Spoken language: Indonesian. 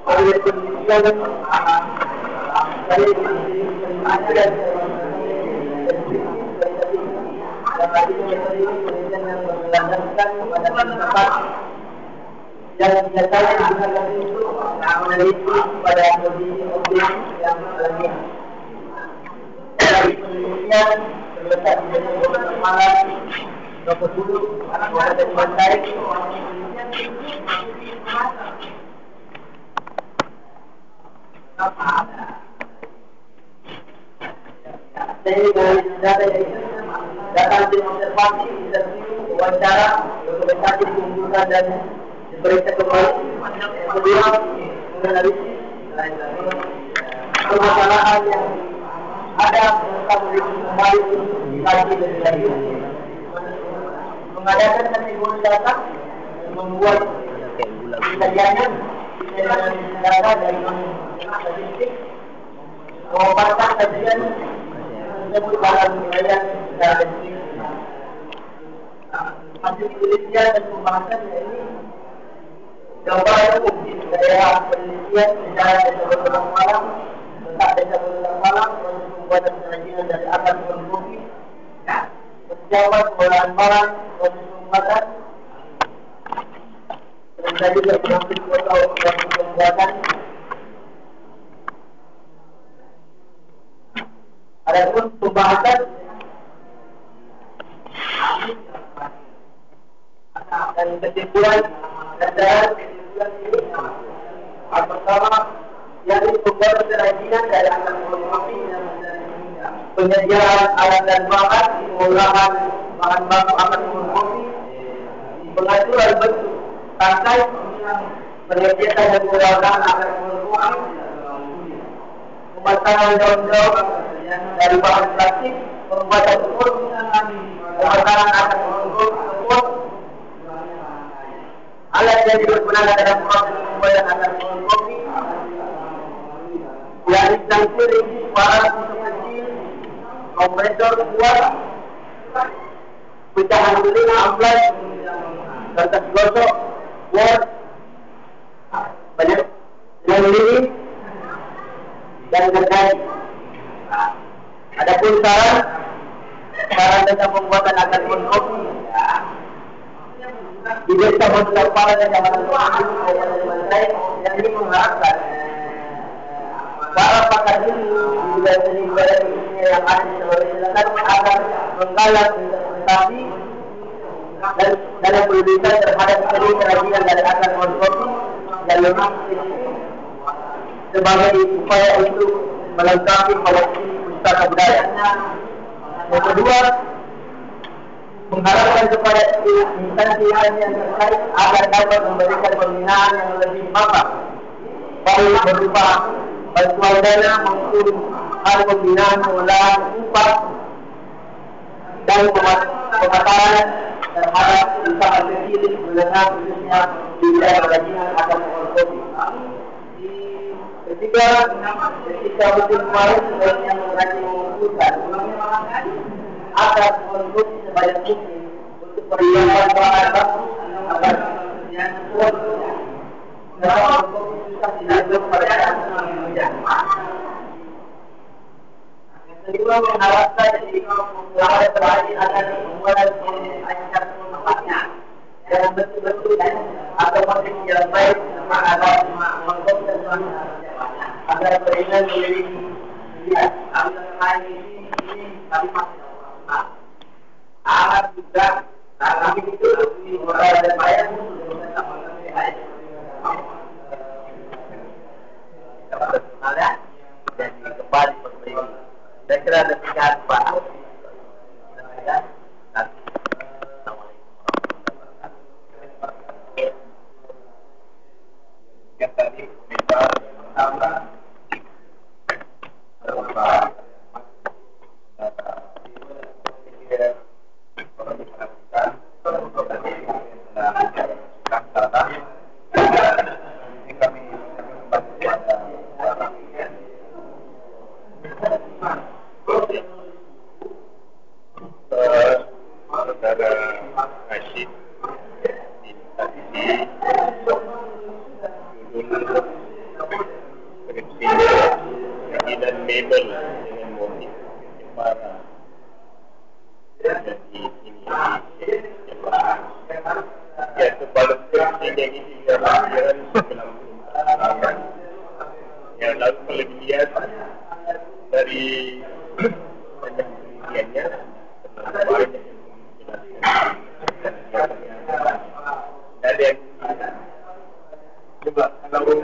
oleh penelitian dari penelitian yang tadi penelitian yang berlandaskan kepada pendapat yang biasanya digunakan itu meneliti pada kondisi objek yang alamiah. Dari penelitian terletak di dalam malam Nomor 10 ada di pantai. Jadi dari data observasi, interview, wawancara, dokumentasi dikumpulkan dan diperiksa kembali. Kedua, menganalisis permasalahan yang ada kembali dikaji dari lagi. Mengadakan kategori data, membuat kajiannya dengan data dari statistik, memaparkan kajian tersebut dalam wilayah secara detail. Hasil penelitian dan pembahasan ini gambaran umum daerah penelitian secara desa berulang malam, letak desa berulang malam, proses pembuatan kerajinan dari akar pohon kopi, pejabat pengolahan barang, proses pembuatan, dan tadi juga pengambil foto dan pembuatan. Adapun pembahasan dan kesimpulan dasar kesimpulan ini yang pertama yakni pembuatan kerajinan dari akar pohon kopi dan penyediaan alat dan bahan, pengolahan bahan baku akar pohon kopi, pengaturan bentuk tangkai, penyediaan dan pengolahan akar pohon kopi, pemasangan daun-daun dari bahan plastik, pembuatan kebun, pemasangan akar pohon kopi, alat yang digunakan dalam proses pembuatan akar pohon kopi, yakni tangki rinci, parang kecil, kompresor kuat, pecahan telinga, amplas, kertas gosok, word, banyak lilin, dan gergaji. Adapun saran tentang pembuatan akar pohon kopi di desa Bonsar Pala dan Kecamatan Kabupaten Bantai yang ini mengharapkan para pakar ini di wilayah seni budaya khususnya yang ada di Sulawesi Selatan akan menggalang interpretasi dan dalam penelitian terhadap seni kerajinan dari akar pohon kopi yang lebih spesifik sebagai upaya untuk melengkapi koleksi pustaka budaya. Yang kedua, mengharapkan kepada instansi yang terkait agar dapat memberikan pembinaan yang lebih mapan, baik berupa bantuan dana maupun hal pembinaan pengolahan upah dan pemataran terhadap usaha kecil menengah khususnya di wilayah kerajinan akar pohon kopi. Ketiga, ketika musim panen sebaiknya mengaji mengumpulkan akar pohon kopi sebanyak mungkin untuk persiapan bahan baku agar yang pohon kopi susah dilakukan pada hujan. Yang kedua, mengharapkan ada perhatian akan membuat acara tempatnya dengan betul-betul atau motif yang baik agar mengkompensasi agar perizinan memiliki lihat hari ini kami masih alat juga kami itu di moral dan bayar dapat sebenarnya jadi kembali seperti ini. Saya kira demikian Pak. Yang tadi minta tambah berupa data perhatikan untuk tadi data ini kami membantu pada saudara Rashid di tadi label dengan motif para jadi ini ya kepala presiden ini jalan sebelum ya lalu kalau dilihat dari banyak penelitiannya banyak ada yang coba kalau